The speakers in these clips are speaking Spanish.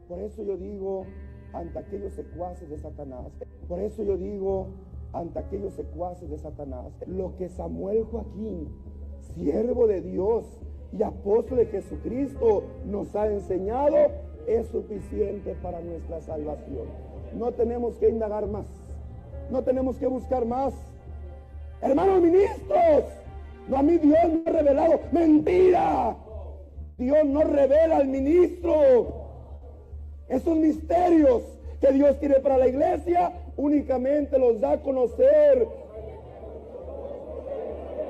Por eso yo digo ante aquellos secuaces de Satanás, por eso yo digo ante aquellos secuaces de Satanás, lo que Samuel Joaquín, siervo de Dios y apóstol de Jesucristo, nos ha enseñado es suficiente para nuestra salvación. No tenemos que indagar más, no tenemos que buscar más. Hermanos ministros, no, a mí Dios me ha revelado. Mentira, Dios no revela al ministro. Esos misterios que Dios tiene para la iglesia únicamente los da a conocer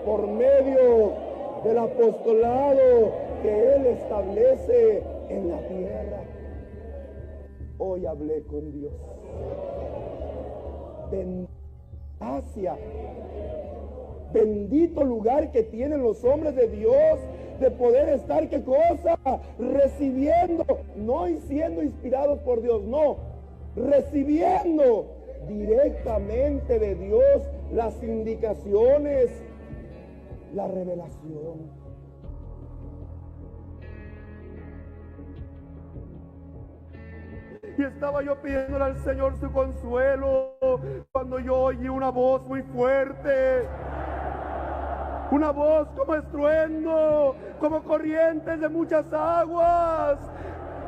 por medio del apostolado que Él establece en la tierra. Hoy hablé con Dios. Gracia. Bendito lugar que tienen los hombres de Dios de poder estar, ¿qué cosa? Recibiendo, no siendo inspirados por Dios, no, recibiendo directamente de Dios las indicaciones, la revelación. Y estaba yo pidiéndole al Señor su consuelo cuando yo oí una voz muy fuerte. Una voz como estruendo, como corrientes de muchas aguas.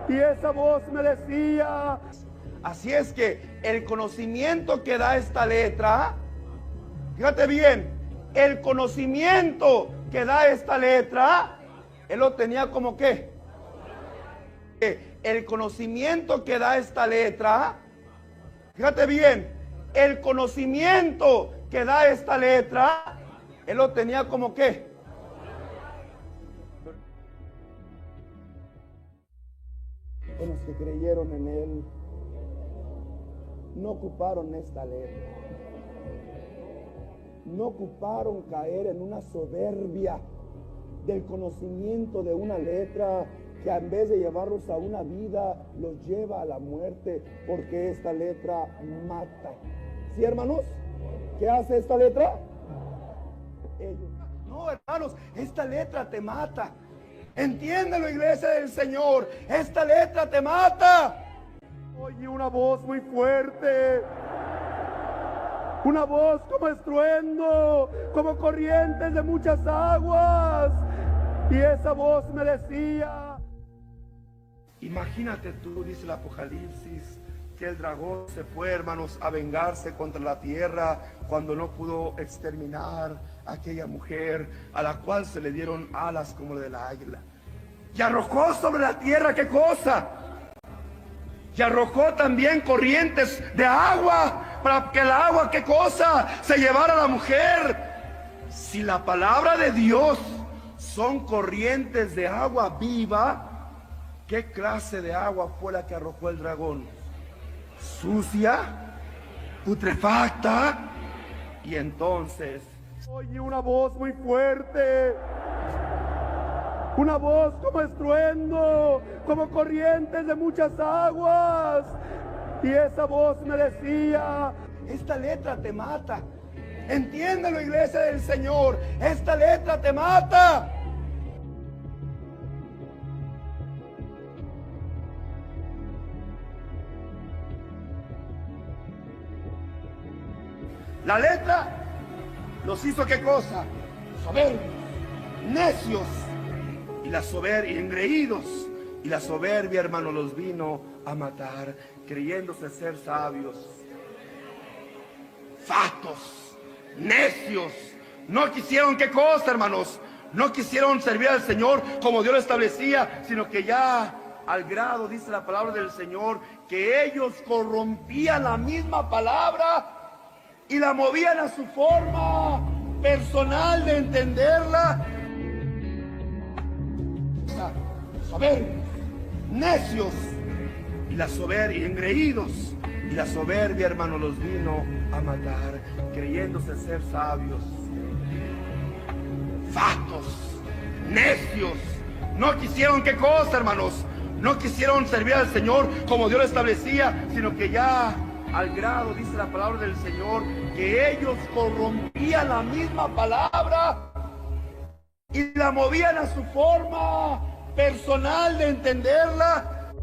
Y esa voz me decía. Así es que el conocimiento que da esta letra, fíjate bien, el conocimiento que da esta letra, él lo tenía como ¿qué? El conocimiento que da esta letra, fíjate bien, el conocimiento que da esta letra, él lo tenía como ¿qué? Con los que creyeron en él, no ocuparon esta letra, no ocuparon caer en una soberbia del conocimiento de una letra que en vez de llevarlos a una vida, los lleva a la muerte, porque esta letra mata. ¿Sí, hermanos? ¿Qué hace esta letra? Ellos. No, hermanos, esta letra te mata. Entiéndelo, iglesia del Señor, esta letra te mata. Oye una voz muy fuerte, una voz como estruendo, como corrientes de muchas aguas. Y esa voz me decía. Imagínate tú, dice el Apocalipsis, que el dragón se fue, hermanos, a vengarse contra la tierra cuando no pudo exterminar a aquella mujer a la cual se le dieron alas como la del águila. Y arrojó sobre la tierra, ¿qué cosa? Y arrojó también corrientes de agua para que el agua, ¿qué cosa? Se llevara a la mujer. Si la palabra de Dios son corrientes de agua viva, ¿qué clase de agua fue la que arrojó el dragón? Sucia, putrefacta. Y entonces oye una voz muy fuerte, una voz como estruendo, como corrientes de muchas aguas. Y esa voz me decía, esta letra te mata. Entiéndelo, iglesia del Señor, esta letra te mata. La letra los hizo ¿qué cosa? Soberbios, necios, y la soberbia, engreídos, y la soberbia, hermano, los vino a matar, creyéndose ser sabios. Fatos, necios, no quisieron ¿qué cosa, hermanos? No quisieron servir al Señor como Dios lo establecía, sino que ya al grado, dice la palabra del Señor, que ellos corrompían la misma palabra y la movían a su forma personal de entenderla. Soberbios, necios, y la soberbia, engreídos, y la soberbia, hermano, los vino a matar, creyéndose ser sabios. Fatos, necios, no quisieron ¿qué cosa, hermanos? No quisieron servir al Señor como Dios lo establecía, sino que ya al grado, dice la palabra del Señor, que ellos corrompían la misma palabra y la movían a su forma personal de entenderla.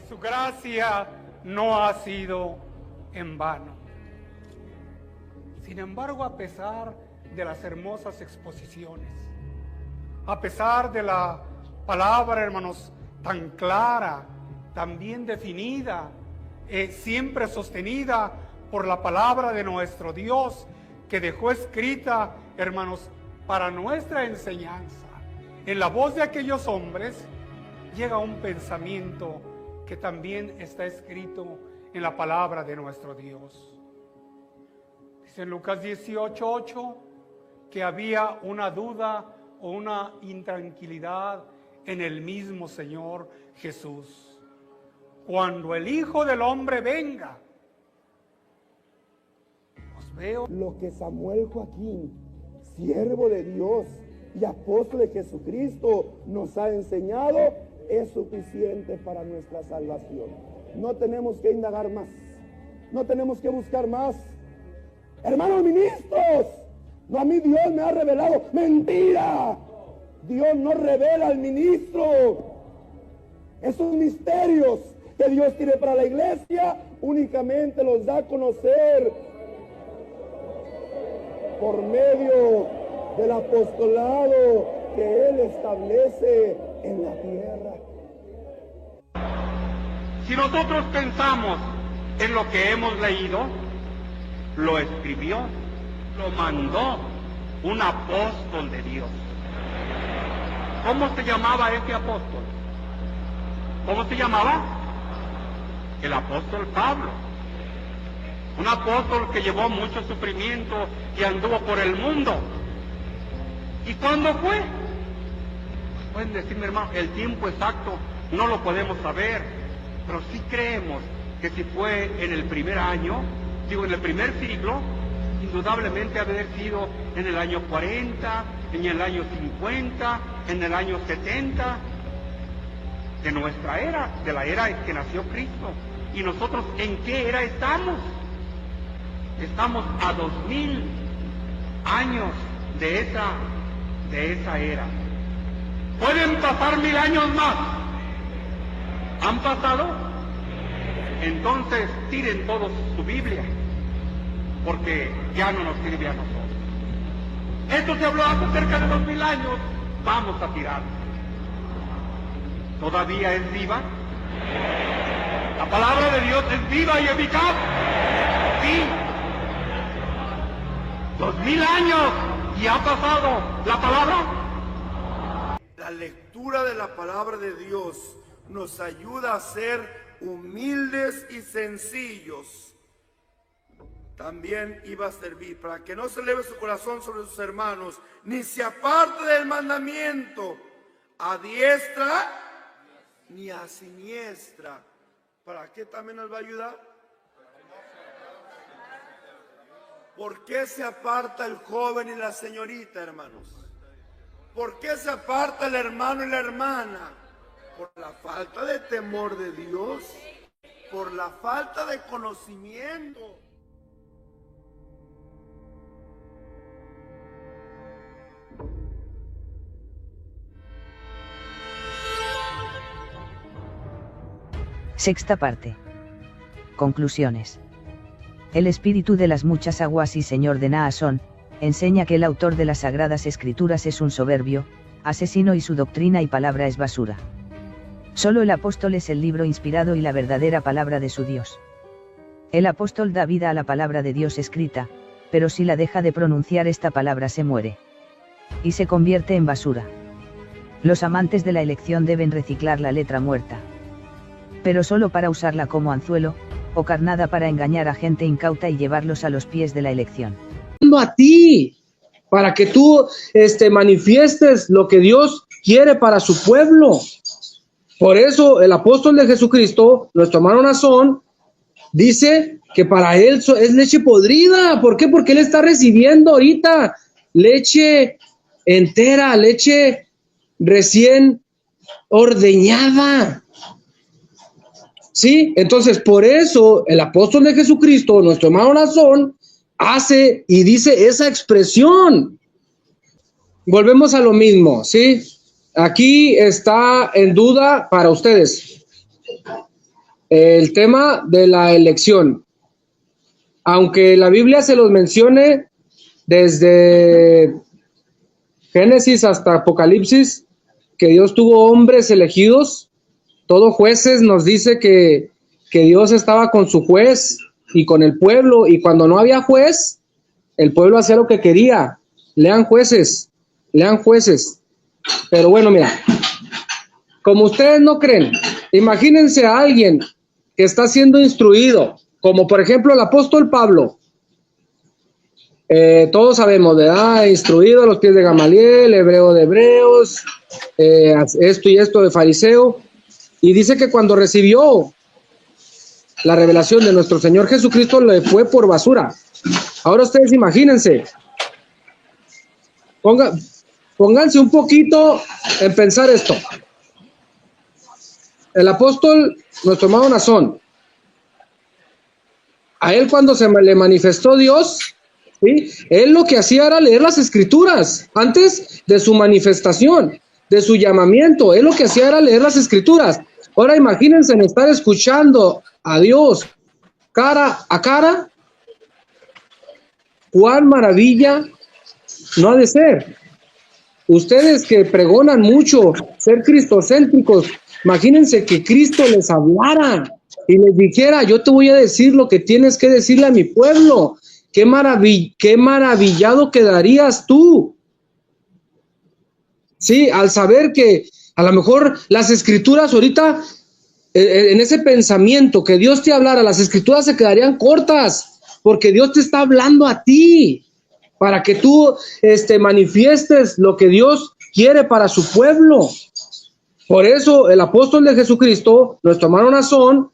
Su gracia no ha sido en vano. Sin embargo, a pesar de las hermosas exposiciones, a pesar de la palabra, hermanos, tan clara, tan bien definida, siempre sostenida por la palabra de nuestro Dios, que dejó escrita, hermanos, para nuestra enseñanza, en la voz de aquellos hombres, llega un pensamiento que también está escrito en la palabra de nuestro Dios. Dice en Lucas 18:8 que había una duda o una intranquilidad en el mismo Señor Jesús. Cuando el Hijo del Hombre venga, os veo. Lo que Samuel Joaquín, siervo de Dios y apóstol de Jesucristo, nos ha enseñado es suficiente para nuestra salvación. No tenemos que indagar más, no tenemos que buscar más. Hermanos ministros, no, a mí Dios me ha revelado. Mentira, Dios no revela al ministro. Esos misterios que Dios tiene para la iglesia únicamente los da a conocer por medio del apostolado que Él establece en la tierra. Si nosotros pensamos en lo que hemos leído, lo escribió, lo mandó un apóstol de Dios. ¿Cómo se llamaba ese apóstol? ¿Cómo se llamaba? El apóstol Pablo. Un apóstol que llevó mucho sufrimiento y anduvo por el mundo. ¿Y cuándo fue? Pueden decirme, hermano, el tiempo exacto no lo podemos saber, pero sí creemos que si fue en el primer año, en el primer siglo, indudablemente haber sido en el año 40, en el año 50, en el año 70 de nuestra era, de la era en que nació Cristo. ¿Y nosotros en qué era estamos? Estamos a 2000 años de esa era. Pueden pasar 1000 años más. ¿Han pasado? Entonces tiren todos su Biblia, porque ya no nos sirve a nosotros. Esto se habló hace cerca de 2000 años. Vamos a tirar. ¿Todavía es viva? ¿La palabra de Dios es viva y eficaz? Sí. 2000 años y ha pasado la palabra. La lectura de la palabra de Dios nos ayuda a ser humildes y sencillos. También iba a servir para que no se eleve su corazón sobre sus hermanos, ni se aparte del mandamiento, a diestra ni a siniestra. ¿Para qué también nos va a ayudar? ¿Por qué se aparta el joven y la señorita, hermanos? ¿Por qué se aparta el hermano y la hermana? Por la falta de temor de Dios, por la falta de conocimiento. Sexta parte. Conclusiones. El espíritu de las muchas aguas y señor de Naasón, enseña que el autor de las Sagradas Escrituras es un soberbio, asesino y su doctrina y palabra es basura. Solo el apóstol es el libro inspirado y la verdadera palabra de su Dios. El apóstol da vida a la palabra de Dios escrita, pero si la deja de pronunciar esta palabra se muere. Y se convierte en basura. Los amantes de la elección deben reciclar la letra muerta. Pero solo para usarla como anzuelo, o carnada para engañar a gente incauta y llevarlos a los pies de la elección. A ti, para que tú manifiestes lo que Dios quiere para su pueblo. Por eso el apóstol de Jesucristo, nuestro hermano Naasón, dice que para él es leche podrida. ¿Por qué? Porque él está recibiendo ahorita leche entera, leche recién ordeñada. ¿Sí? Entonces, por eso el apóstol de Jesucristo, nuestro hermano Naasón, hace y dice esa expresión. Volvemos a lo mismo, ¿sí? Aquí está en duda para ustedes. el tema de la elección. Aunque la Biblia se los mencione desde Génesis hasta Apocalipsis, que Dios tuvo hombres elegidos, todo Jueces nos dice que Dios estaba con su juez y con el pueblo, y cuando no había juez, el pueblo hacía lo que quería. Lean Jueces. Pero bueno, mira, como ustedes no creen, imagínense a alguien que está siendo instruido, como por ejemplo el apóstol Pablo. Todos sabemos, ¿verdad? Instruido a los pies de Gamaliel, hebreo de hebreos, esto y esto de fariseo. Y dice que cuando recibió la revelación de nuestro Señor Jesucristo, le fue por basura. Ahora ustedes imagínense, pónganse un poquito en pensar esto. El apóstol, nuestro hermano Nazón, a él cuando se le manifestó Dios, ¿sí?, él lo que hacía era leer las escrituras antes de su manifestación, de su llamamiento. Él lo que hacía era leer las escrituras. Ahora imagínense en estar escuchando a Dios cara a cara. ¿Cuál maravilla no ha de ser? Ustedes que pregonan mucho ser cristocéntricos, imagínense que Cristo les hablara y les dijera: yo te voy a decir lo que tienes que decirle a mi pueblo. Qué maravillado quedarías tú. Sí, al saber que a lo mejor las escrituras ahorita, en ese pensamiento que Dios te hablara, las escrituras se quedarían cortas, porque Dios te está hablando a ti, para que tú manifiestes lo que Dios quiere para su pueblo. Por eso el apóstol de Jesucristo, nuestro hermano Nazón,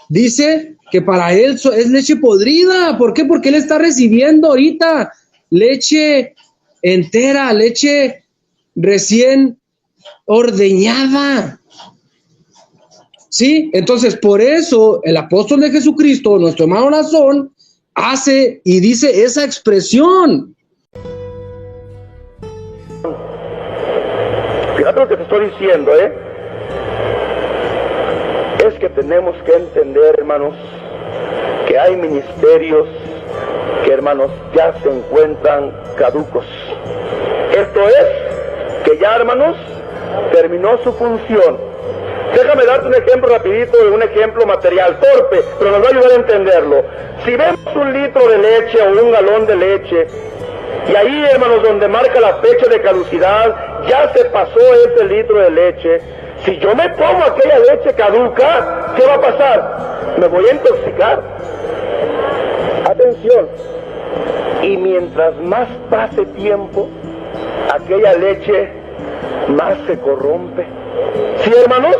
dice que para él es leche podrida. ¿Por qué? Porque él está recibiendo ahorita leche entera, leche recién ordeñada. ¿Sí? Entonces, por eso el apóstol de Jesucristo, nuestro hermano Nazón, hace y dice esa expresión. Fíjate lo que te estoy diciendo, es que tenemos que entender, hermanos, que hay ministerios que, hermanos, ya se encuentran caducos. Esto es, que ya, hermanos, terminó su función. Déjame darte un ejemplo rapidito, un ejemplo material, torpe, pero nos va a ayudar a entenderlo. Si vemos un litro de leche o un galón de leche, y ahí, hermanos, donde marca la fecha de caducidad, ya se pasó ese litro de leche. Si yo me tomo aquella leche caduca, ¿qué va a pasar? Me voy a intoxicar. Atención. Y mientras más pase tiempo, aquella leche más se corrompe. ¿Sí, hermanos?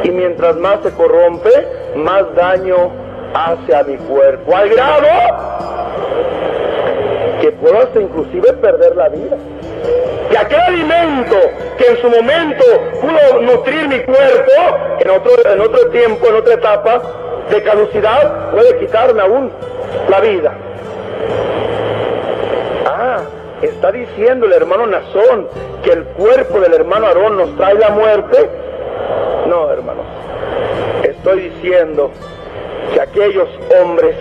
Y mientras más se corrompe, más daño hace a mi cuerpo, al grado que puedo hasta inclusive perder la vida. Que aquel alimento que en su momento pudo nutrir mi cuerpo, en otro tiempo, en otra etapa de caducidad, puede quitarme aún la vida. Está diciendo el hermano Nazón que el cuerpo del hermano Aarón nos trae la muerte. No, hermanos, estoy diciendo que aquellos hombres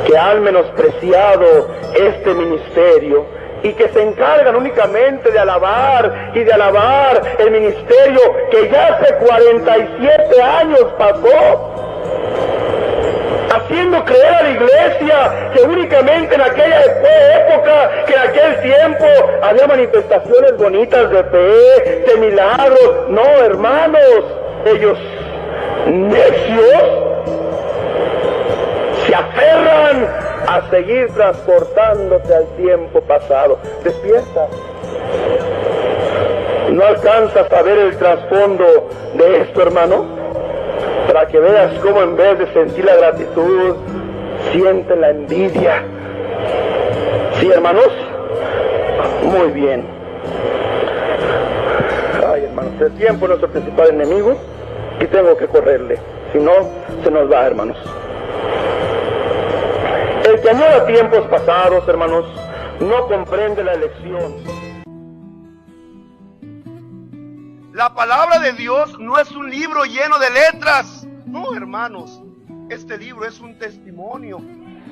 que han menospreciado este ministerio y que se encargan únicamente de alabar y de alabar el ministerio que ya hace 47 años pasó, haciendo creer a la iglesia que únicamente en aquella época, que en aquel tiempo había manifestaciones bonitas de fe, de milagros. No, hermanos, ellos necios se aferran a seguir transportándote al tiempo pasado. Despierta. ¿No alcanzas a ver el trasfondo de esto, hermano? Para que veas cómo en vez de sentir la gratitud, sienten la envidia. ¿Sí, hermanos? Muy bien. Ay, hermanos, el tiempo es nuestro principal enemigo y tengo que correrle. Si no, se nos va, hermanos. El que añora tiempos pasados, hermanos, no comprende la elección. La palabra de Dios no es un libro lleno de letras No, hermanos, este libro es un testimonio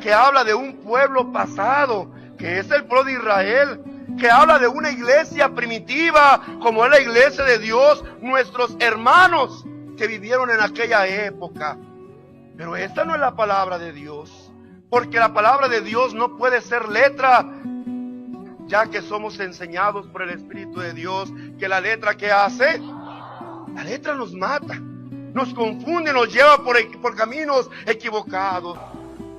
que habla de un pueblo pasado, que es el pueblo de Israel, que habla de una iglesia primitiva, como es la iglesia de Dios, nuestros hermanos que vivieron en aquella época. Pero esta no es la palabra de Dios, porque la palabra de Dios no puede ser letra, ya que somos enseñados por el Espíritu de Dios que la letra, ¿qué hace? La letra nos mata, nos confunde, nos lleva por caminos equivocados.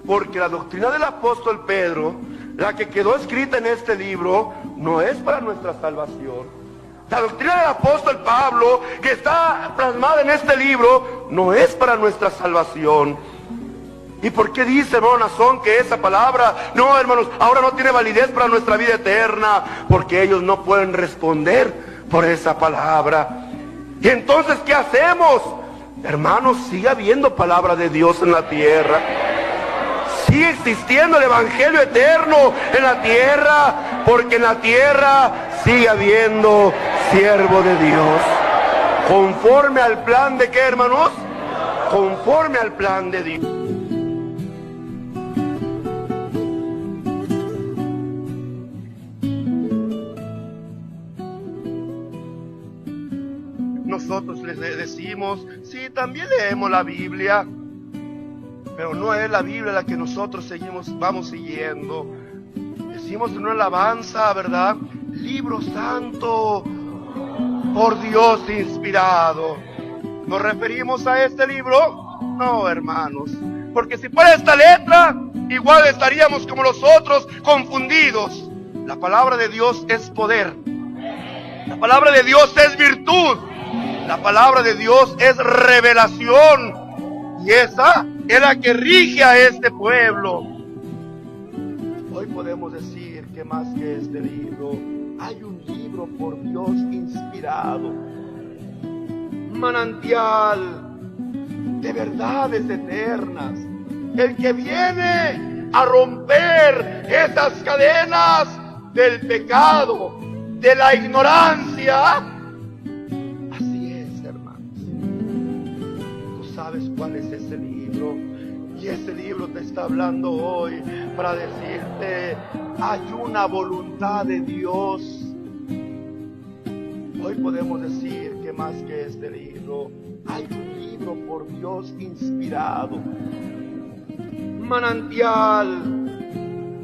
Porque la doctrina del apóstol Pedro, la que quedó escrita en este libro, no es para nuestra salvación. La doctrina del apóstol Pablo, que está plasmada en este libro, no es para nuestra salvación. ¿Y por qué dice, hermano Nazón, que esa palabra, no, hermanos, ahora no tiene validez para nuestra vida eterna? Porque ellos no pueden responder por esa palabra. Y entonces, ¿qué hacemos? Hermanos, sigue habiendo palabra de Dios en la tierra. Sigue existiendo el evangelio eterno en la tierra, porque en la tierra sigue habiendo siervo de Dios. Conforme al plan de ¿qué, hermanos? Conforme al plan de Dios. Nosotros les decimos, sí, también leemos la Biblia, pero no es la Biblia la que nosotros vamos siguiendo. Decimos en una alabanza, ¿verdad? Libro santo, por Dios inspirado. ¿Nos referimos a este libro? No, hermanos, porque si fuera esta letra, igual estaríamos como los otros, confundidos. La palabra de Dios es poder. La palabra de Dios es virtud. La palabra de Dios es revelación. Y esa es la que rige a este pueblo. Hoy podemos decir que más que este libro, hay un libro por Dios inspirado. Manantial de verdades eternas. El que viene a romper esas cadenas del pecado, de la ignorancia. Así es, hermanos. Tú sabes cuál es ese libro. Y ese libro te está hablando hoy para decirte, hay una voluntad de Dios. Hoy podemos decir que más que este libro, hay un libro por Dios inspirado. Manantial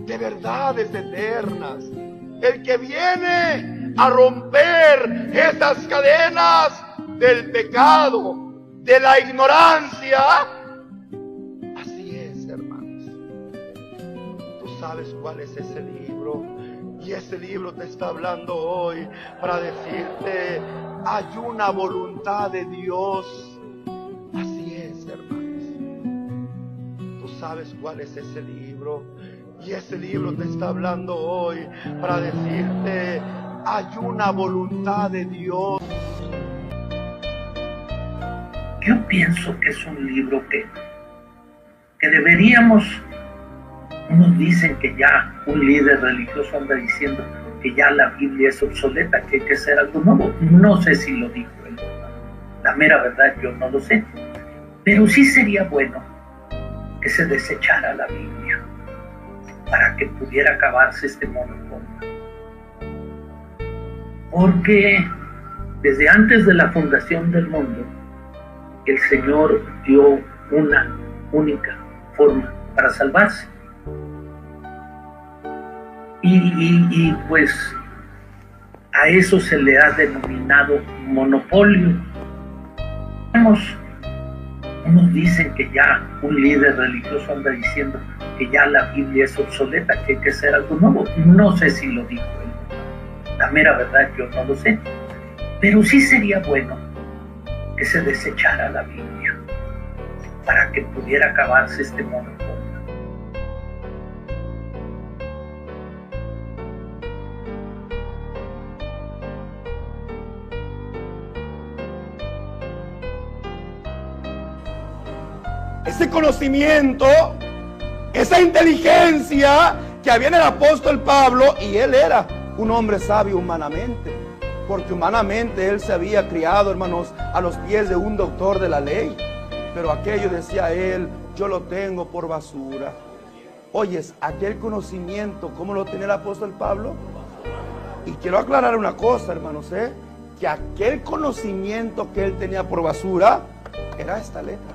de verdades eternas. El que viene a romper esas cadenas del pecado, de la ignorancia. Así es, hermanos. Tú sabes cuál es ese libro. Y ese libro te está hablando hoy para decirte, hay una voluntad de Dios. Así es, hermanos. Tú sabes cuál es ese libro. Y ese libro te está hablando hoy para decirte, hay una voluntad de Dios. Yo pienso que es un libro que deberíamos. Unos dicen que ya un líder religioso anda diciendo que ya la Biblia es obsoleta, que hay que hacer algo nuevo. No sé si lo dijo él. La mera verdad yo no lo sé. Pero sí sería bueno que se desechara la Biblia para que pudiera acabarse este monopolio. Porque desde antes de la fundación del mundo, el Señor dio una única forma para salvarse. Y pues a eso se le ha denominado monopolio. Unos dicen que ya un líder religioso anda diciendo que ya la Biblia es obsoleta, que hay que hacer algo nuevo. No sé si lo dijo él. La mera verdad yo no lo sé. Pero sí sería bueno que se desechara la Biblia para que pudiera acabarse este monopolio. Ese conocimiento, esa inteligencia que había en el apóstol Pablo, y él era un hombre sabio humanamente, porque humanamente él se había criado, hermanos, a los pies de un doctor de la ley. pero aquello, decía él, yo lo tengo por basura. Oyes, aquel conocimiento, ¿cómo lo tenía el apóstol Pablo? Y quiero aclarar una cosa, hermanos, que aquel conocimiento que él tenía por basura era esta letra.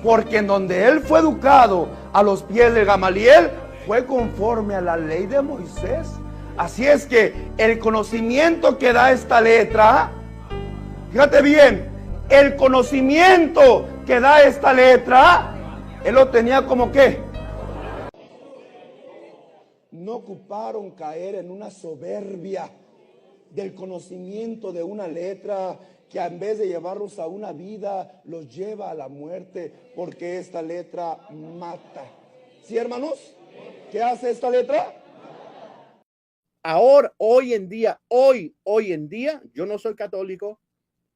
Porque en donde él fue educado a los pies de Gamaliel, fue conforme a la ley de Moisés. Así es que el conocimiento que da esta letra, fíjate bien, el conocimiento que da esta letra, él lo tenía como ¿qué? No ocuparon caer en una soberbia del conocimiento de una letra que en vez de llevarlos a una vida, los lleva a la muerte, porque esta letra mata. ¿Sí, hermanos? ¿Qué hace esta letra? Ahora, hoy en día, yo no soy católico,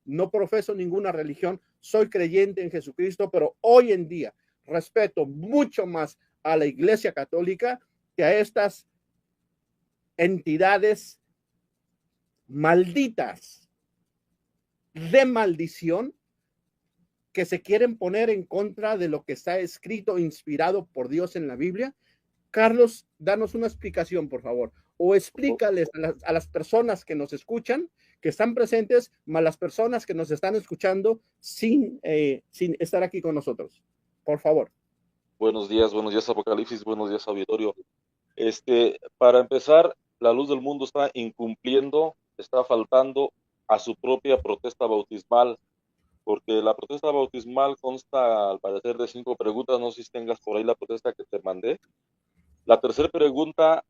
no profeso ninguna religión, soy creyente en Jesucristo, pero hoy en día respeto mucho más a la Iglesia Católica que a estas entidades malditas de maldición que se quieren poner en contra de lo que está escrito, inspirado por Dios en la Biblia. Carlos, danos una explicación, por favor, o explícales a las personas que nos escuchan, que están presentes, más las personas que nos están escuchando sin estar aquí con nosotros. Por favor. Buenos días Apocalipsis, buenos días auditorio. Para empezar, la luz del mundo está incumpliendo, está faltando a su propia protesta bautismal, porque la protesta bautismal consta, al parecer, de 5 preguntas. No sé si tengas por ahí la protesta que te mandé. La tercera pregunta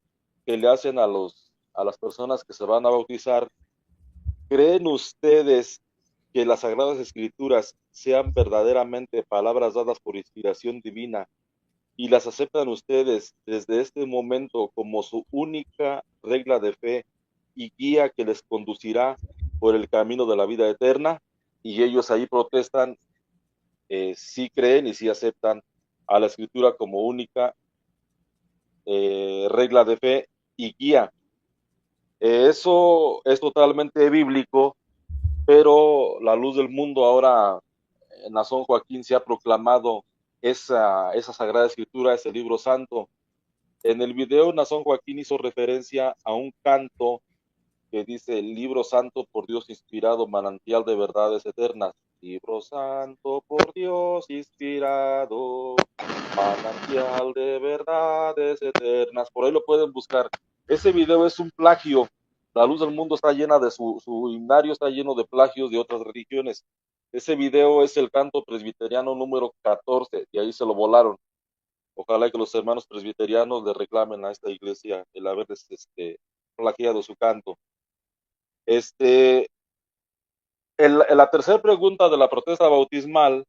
que le hacen a las personas que se van a bautizar: ¿creen ustedes que las Sagradas Escrituras sean verdaderamente palabras dadas por inspiración divina y las aceptan ustedes desde este momento como su única regla de fe y guía que les conducirá por el camino de la vida eterna? Y ellos ahí protestan, sí creen y sí aceptan a la Escritura como única regla de fe y guía. Eso es totalmente bíblico, pero la luz del mundo ahora, Nazón Joaquín, se ha proclamado esa Sagrada Escritura, ese libro santo. En el video, Nazón Joaquín hizo referencia a un canto que dice: el libro santo por Dios inspirado, manantial de verdades eternas. Libro santo por Dios inspirado, manantial de verdades eternas. Por ahí lo pueden buscar. Ese video es un plagio. La luz del mundo está llena de su himnario, está lleno de plagios de otras religiones. Ese video es el canto presbiteriano número 14, y ahí se lo volaron. Ojalá que los hermanos presbiterianos le reclamen a esta iglesia el haberles plagiado su canto. La tercera pregunta de la protesta bautismal,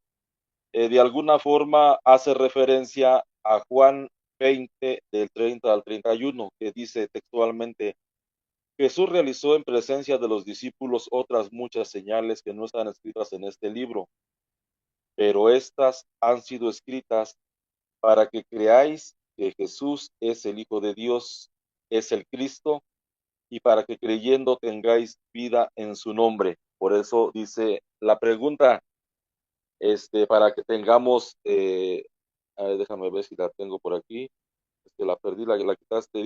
de alguna forma hace referencia a Juan 20, del 30 al 31, que dice textualmente: Jesús realizó en presencia de los discípulos otras muchas señales que no están escritas en este libro, pero estas han sido escritas para que creáis que Jesús es el Hijo de Dios, es el Cristo, y para que creyendo tengáis vida en su nombre. Por eso dice la pregunta, para que tengamos, a ver, déjame ver si la tengo por aquí, la perdí, la quitaste.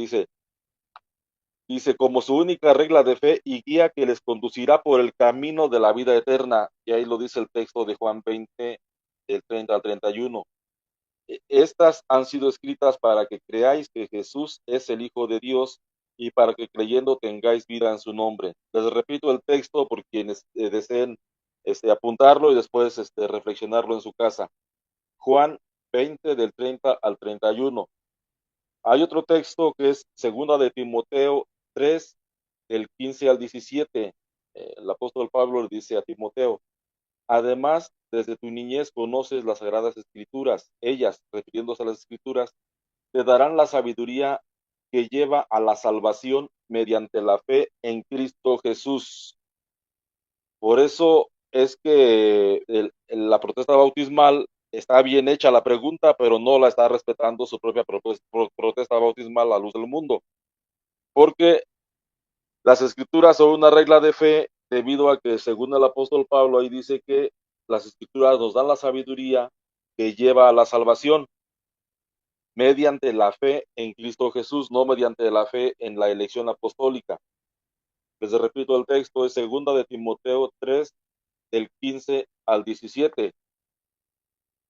Dice, como su única regla de fe y guía que les conducirá por el camino de la vida eterna. Y ahí lo dice el texto de Juan 20, del 30 al 31. Estas han sido escritas para que creáis que Jesús es el Hijo de Dios y para que creyendo tengáis vida en su nombre. Les repito el texto por quienes deseen apuntarlo y después reflexionarlo en su casa. Juan 20, del 30 al 31. Hay otro texto que es 2 de Timoteo 3, del 15 al 17. El apóstol Pablo le dice a Timoteo: además, desde tu niñez conoces las Sagradas Escrituras. Ellas, refiriéndose a las Escrituras, te darán la sabiduría que lleva a la salvación mediante la fe en Cristo Jesús. Por eso es que la protesta bautismal está bien hecha la pregunta, pero no la está respetando su propia protesta bautismal a la luz del mundo. Porque las Escrituras son una regla de fe, debido a que, según el apóstol Pablo, ahí dice que las Escrituras nos dan la sabiduría que lleva a la salvación mediante la fe en Cristo Jesús, no mediante la fe en la elección apostólica. Les repito, el texto es 2 de Timoteo 3, del 15 al 17.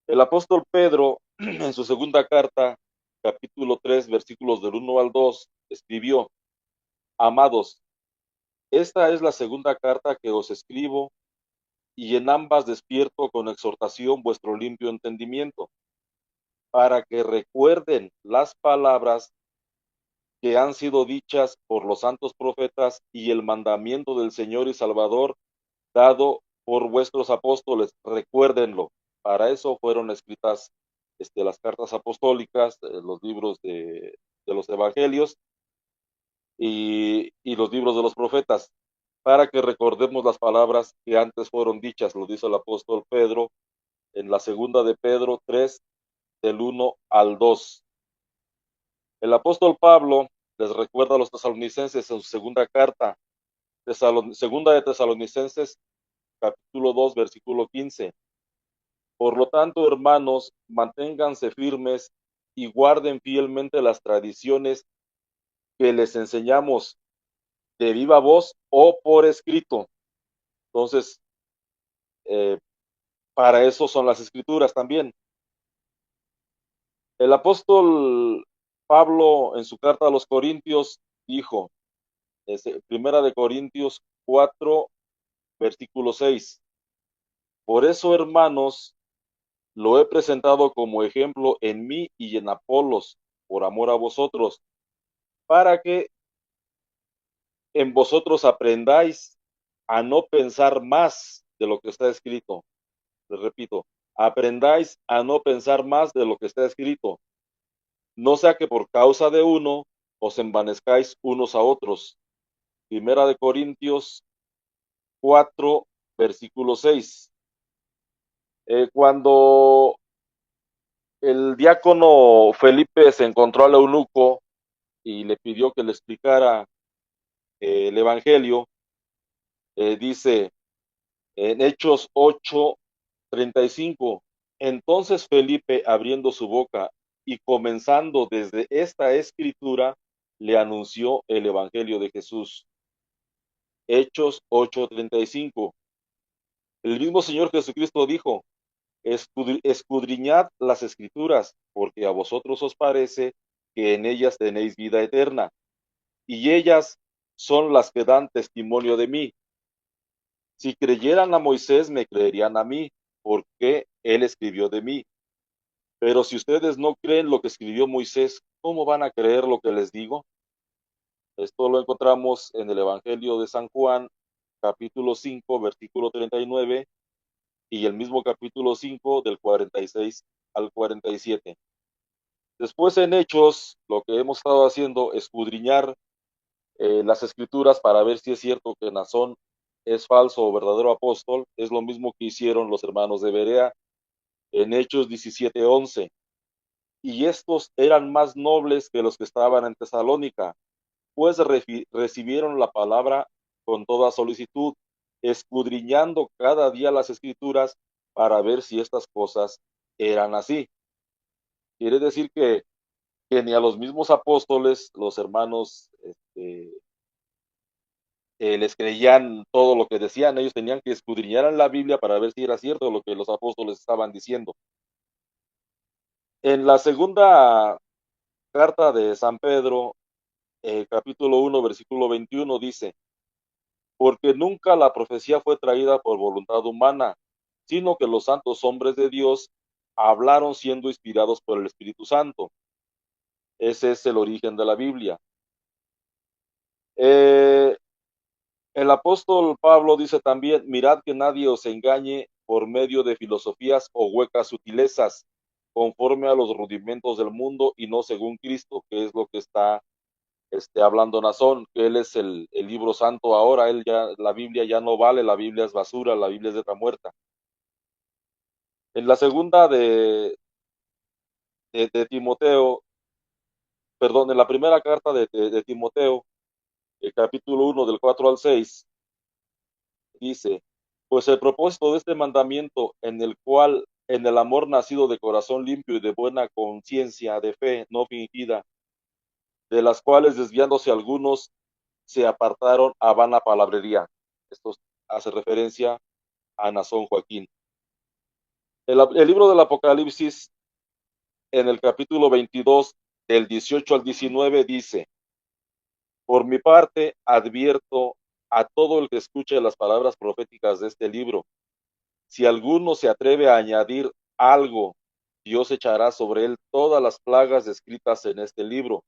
El apóstol Pedro, en su segunda carta, capítulo 3, versículos del 1 al 2, escribió: Amados, esta es la segunda carta que os escribo, y en ambas despierto con exhortación vuestro limpio entendimiento, para que recuerden las palabras que han sido dichas por los santos profetas y el mandamiento del Señor y Salvador dado por vuestros apóstoles. Recuérdenlo. Para eso fueron escritas las cartas apostólicas, los libros de los evangelios y los libros de los profetas, para que recordemos las palabras que antes fueron dichas, lo dice el apóstol Pedro en la segunda de Pedro 3, del 1 al 2. El apóstol Pablo les recuerda a los tesalonicenses en su segunda carta, segunda de Tesalonicenses, capítulo 2, versículo 15. Por lo tanto, hermanos, manténganse firmes y guarden fielmente las tradiciones que les enseñamos de viva voz o por escrito. Entonces, para eso son las escrituras también. El apóstol Pablo en su carta a los Corintios dijo, Primera de Corintios 4, versículo 6, por eso, hermanos, lo he presentado como ejemplo en mí y en Apolos, por amor a vosotros, para que en vosotros aprendáis a no pensar más de lo que está escrito. Les repito, aprendáis a no pensar más de lo que está escrito, no sea que por causa de uno os envanezcáis unos a otros. Primera de Corintios 4, versículo 6. Cuando el diácono Felipe se encontró al eunuco y le pidió que le explicara el evangelio, dice en Hechos 8:35, entonces Felipe, abriendo su boca y comenzando desde esta escritura, le anunció el evangelio de Jesús. Hechos 8:35. El mismo Señor Jesucristo dijo, escudriñad las escrituras, porque a vosotros os parece que en ellas tenéis vida eterna, y ellas son las que dan testimonio de mí. Si creyeran a Moisés, me creerían a mí, porque él escribió de mí. Pero si ustedes no creen lo que escribió Moisés, ¿cómo van a creer lo que les digo? Esto lo encontramos en el Evangelio de San Juan, capítulo 5, versículo 39, y el mismo capítulo 5, del 46 al 47. Después en Hechos, lo que hemos estado haciendo, escudriñar las escrituras para ver si es cierto que Nazón es falso o verdadero apóstol, es lo mismo que hicieron los hermanos de Berea en Hechos 17:11. Y estos eran más nobles que los que estaban en Tesalónica, pues recibieron la palabra con toda solicitud, escudriñando cada día las escrituras para ver si estas cosas eran así. Quiere decir que ni a los mismos apóstoles, los hermanos, les creían todo lo que decían. Ellos tenían que escudriñar en la Biblia para ver si era cierto lo que los apóstoles estaban diciendo. En la segunda carta de San Pedro, capítulo 1, versículo 21, dice, porque nunca la profecía fue traída por voluntad humana, sino que los santos hombres de Dios hablaron siendo inspirados por el Espíritu Santo. Ese es el origen de la Biblia. El apóstol Pablo dice también, mirad que nadie os engañe por medio de filosofías o huecas sutilezas, conforme a los rudimentos del mundo y no según Cristo, que es lo que está hablando Nazón, que él es el libro santo ahora, la Biblia ya no vale, la Biblia es basura, la Biblia es letra muerta. En la segunda de Timoteo, perdón, en la primera carta de Timoteo, el capítulo 1 del 4 al 6, dice, Pues el propósito de este mandamiento, en el cual, en el amor nacido de corazón limpio y de buena conciencia, de fe no fingida, de las cuales desviándose algunos se apartaron a vana palabrería. Esto hace referencia a Nazón Joaquín. El libro del Apocalipsis, en el capítulo 22, del 18 al 19, dice: por mi parte, advierto a todo el que escuche las palabras proféticas de este libro. Si alguno se atreve a añadir algo, Dios echará sobre él todas las plagas descritas en este libro.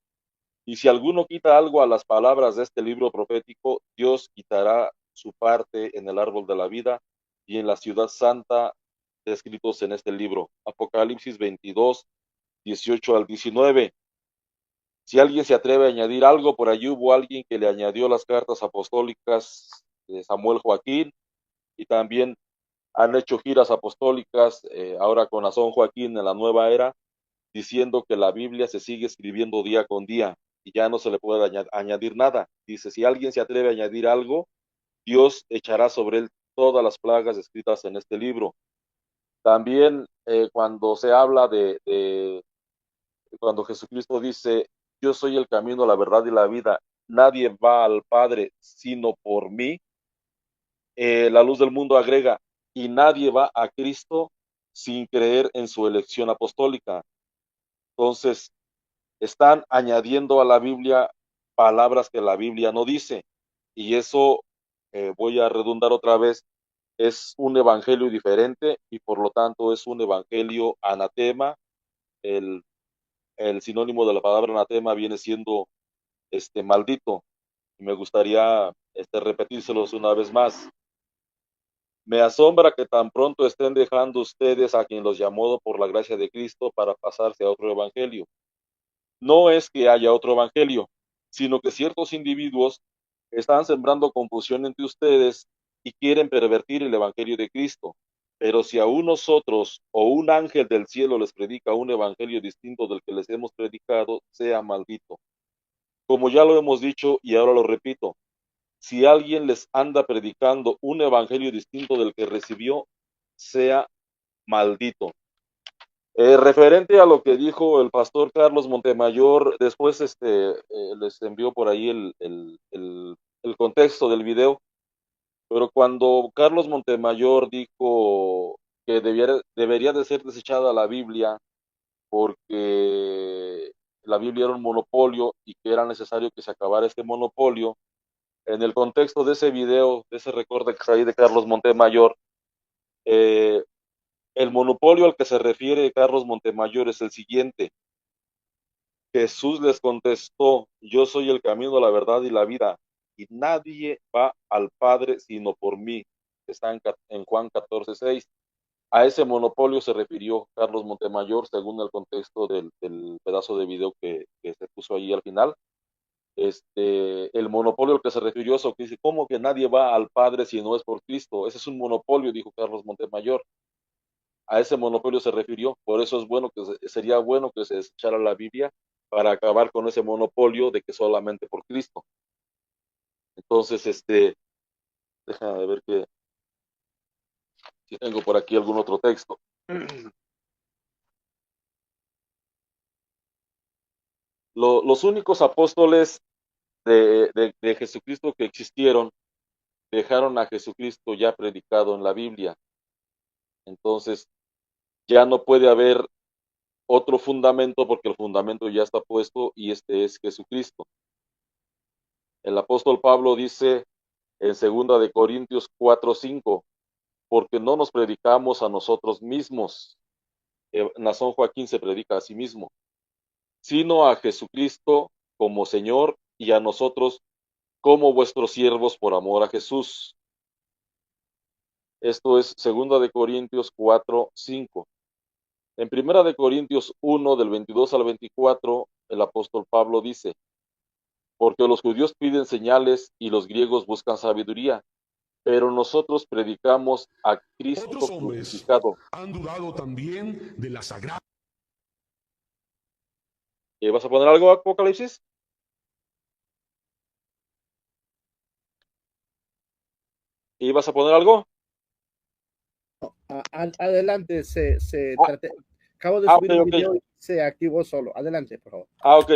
Y si alguno quita algo a las palabras de este libro profético, Dios quitará su parte en el árbol de la vida y en la ciudad santa descritos en este libro. Apocalipsis 22, 18 al 19. Si alguien se atreve a añadir algo, por allí hubo alguien que le añadió las cartas apostólicas de Samuel Joaquín, y también han hecho giras apostólicas ahora con Nazón Joaquín en la nueva era, diciendo que la Biblia se sigue escribiendo día con día y ya no se le puede añadir nada. Dice, si alguien se atreve a añadir algo, Dios echará sobre él todas las plagas escritas en este libro. También cuando se habla cuando Jesucristo dice, yo soy el camino, la verdad y la vida, nadie va al Padre sino por mí, la luz del mundo agrega, y nadie va a Cristo sin creer en su elección apostólica. Entonces, están añadiendo a la Biblia palabras que la Biblia no dice, y eso, voy a redundar otra vez, es un evangelio diferente y por lo tanto es un evangelio anatema. El sinónimo de la palabra anatema viene siendo maldito. Me gustaría repetírselos una vez más. Me asombra que tan pronto estén dejando ustedes a quien los llamó por la gracia de Cristo para pasarse a otro evangelio. No es que haya otro evangelio, sino que ciertos individuos están sembrando confusión entre ustedes y quieren pervertir el evangelio de Cristo. Pero si a nosotros o un ángel del cielo les predica un evangelio distinto del que les hemos predicado, sea maldito. Como ya lo hemos dicho y ahora lo repito, si alguien les anda predicando un evangelio distinto del que recibió, sea maldito. Referente a lo que dijo el pastor Carlos Montemayor, después les envió por ahí el contexto del video, pero cuando Carlos Montemayor dijo que debería de ser desechada la Biblia porque la Biblia era un monopolio y que era necesario que se acabara este monopolio, en el contexto de ese video, de ese recorte que está ahí de Carlos Montemayor, el monopolio al que se refiere Carlos Montemayor es el siguiente. Jesús les contestó, yo soy el camino, la verdad y la vida, y nadie va al Padre sino por mí. Está en Juan 14:6. A ese monopolio se refirió Carlos Montemayor según el contexto del pedazo de video que se puso ahí al final. El monopolio al que se refirió eso, que dice, ¿cómo que nadie va al Padre si no es por Cristo? Ese es un monopolio, dijo Carlos Montemayor. A ese monopolio se refirió, por eso sería bueno que se desechara la Biblia para acabar con ese monopolio de que solamente por Cristo. Entonces, déjame ver si tengo por aquí algún otro texto. Los únicos apóstoles de Jesucristo que existieron dejaron a Jesucristo ya predicado en la Biblia. Entonces, ya no puede haber otro fundamento porque el fundamento ya está puesto y este es Jesucristo. El apóstol Pablo dice en 2 de Corintios 4:5, porque no nos predicamos a nosotros mismos, Nazón Joaquín se predica a sí mismo, sino a Jesucristo como Señor y a nosotros como vuestros siervos por amor a Jesús. Esto es 2 de Corintios 4:5. En 1 de Corintios 1, del 22 al 24, el apóstol Pablo dice, porque los judíos piden señales y los griegos buscan sabiduría, pero nosotros predicamos a Cristo crucificado. Han dudado también de la sagrada. ¿Vas a poner algo, Apocalipsis? ¿Y vas a poner algo? Adelante, Ah, acabo de ah, subir ok, un ok. video y se activó solo. Adelante, por favor. Ah, ok.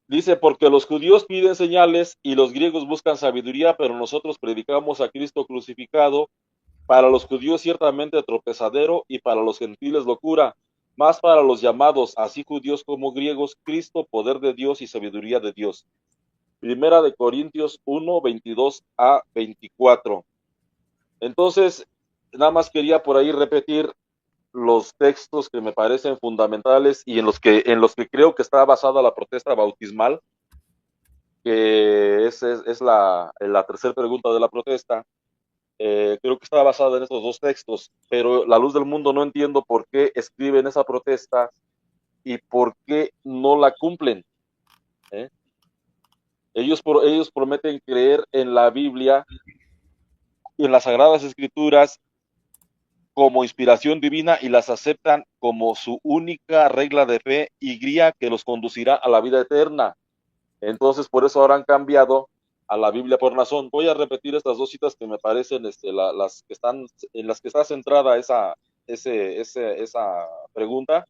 Dice, porque los judíos piden señales y los griegos buscan sabiduría, pero nosotros predicamos a Cristo crucificado, para los judíos ciertamente tropezadero y para los gentiles locura, más para los llamados, así judíos como griegos, Cristo, poder de Dios y sabiduría de Dios. Primera de Corintios 1, 22 a 24. Entonces, nada más quería por ahí repetir los textos que me parecen fundamentales y en los que creo que está basada la protesta bautismal, que es la tercera pregunta de la protesta. Creo que está basada en estos dos textos, pero la luz del mundo no entiendo por qué escriben esa protesta y por qué no la cumplen. Ellos prometen creer en la Biblia y en las Sagradas Escrituras como inspiración divina y las aceptan como su única regla de fe y guía que los conducirá a la vida eterna. Entonces, por eso ahora han cambiado a la Biblia por Nazón. Voy a repetir estas dos citas que me parecen las que están en las que está centrada esa pregunta.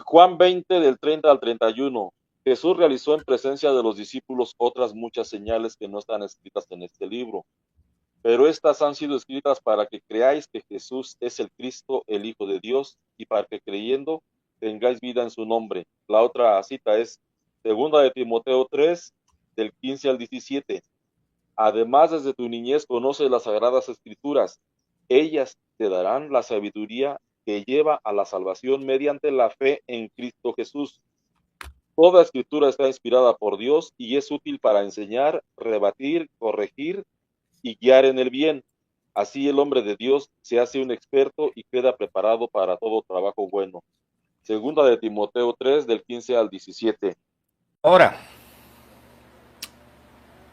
Juan 20 del 30 al 31. Jesús realizó en presencia de los discípulos otras muchas señales que no están escritas en este libro, pero estas han sido escritas para que creáis que Jesús es el Cristo, el Hijo de Dios, y para que creyendo tengáis vida en su nombre. La otra cita es segunda de Timoteo 3, del 15 al 17. Además, desde tu niñez conoces las Sagradas Escrituras. Ellas te darán la sabiduría que lleva a la salvación mediante la fe en Cristo Jesús. Toda escritura está inspirada por Dios y es útil para enseñar, rebatir, corregir y guiar en el bien. Así el hombre de Dios se hace un experto y queda preparado para todo trabajo bueno. Segunda de Timoteo 3, del 15 al 17. Ahora,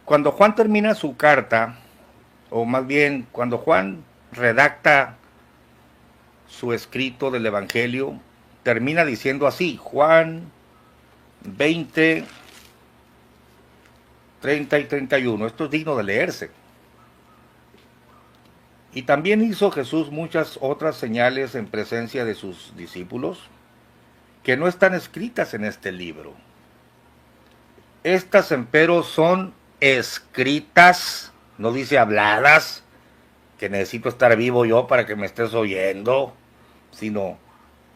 cuando Juan termina su carta, o más bien cuando Juan redacta su escrito del Evangelio, termina diciendo así, Juan 20, 30 y 31. Esto es digno de leerse. Y también hizo Jesús muchas otras señales en presencia de sus discípulos que no están escritas en este libro. Estas, empero, son escritas, no dice habladas, que necesito estar vivo yo para que me estés oyendo, sino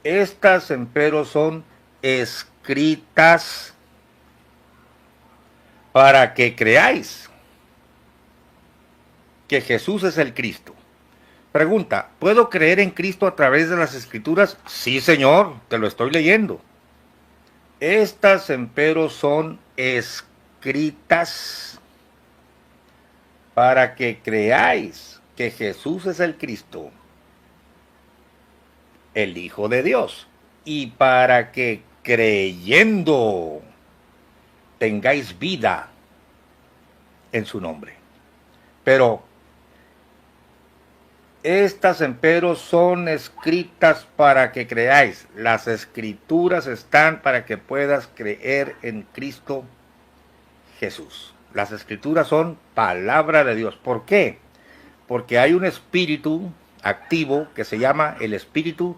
estas, empero, son escritas para que creáis que Jesús es el Cristo. Pregunta, ¿puedo creer en Cristo a través de las Escrituras? Sí, Señor, te lo estoy leyendo. Estas, empero, son escritas para que creáis que Jesús es el Cristo, el Hijo de Dios, y para que creyendo tengáis vida en su nombre. Pero estas, empero, son escritas para que creáis. Las Escrituras están para que puedas creer en Cristo Jesús. Las Escrituras son palabra de Dios. ¿Por qué? Porque hay un espíritu activo que se llama el Espíritu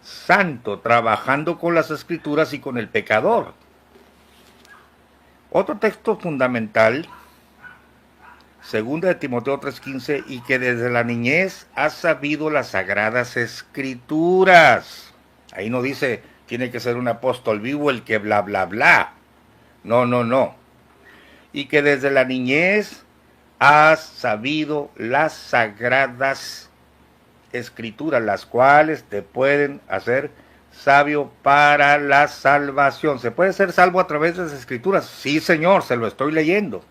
Santo, trabajando con las Escrituras y con el pecador. Otro texto fundamental, segunda de Timoteo 3:15, y que desde la niñez has sabido las Sagradas Escrituras. Ahí no dice, tiene que ser un apóstol vivo el que bla, bla, bla. No, no, no. Y que desde la niñez has sabido las Sagradas Escrituras, las cuales te pueden hacer sabio para la salvación. ¿Se puede ser salvo a través de las Escrituras? Sí, Señor, se lo estoy leyendo.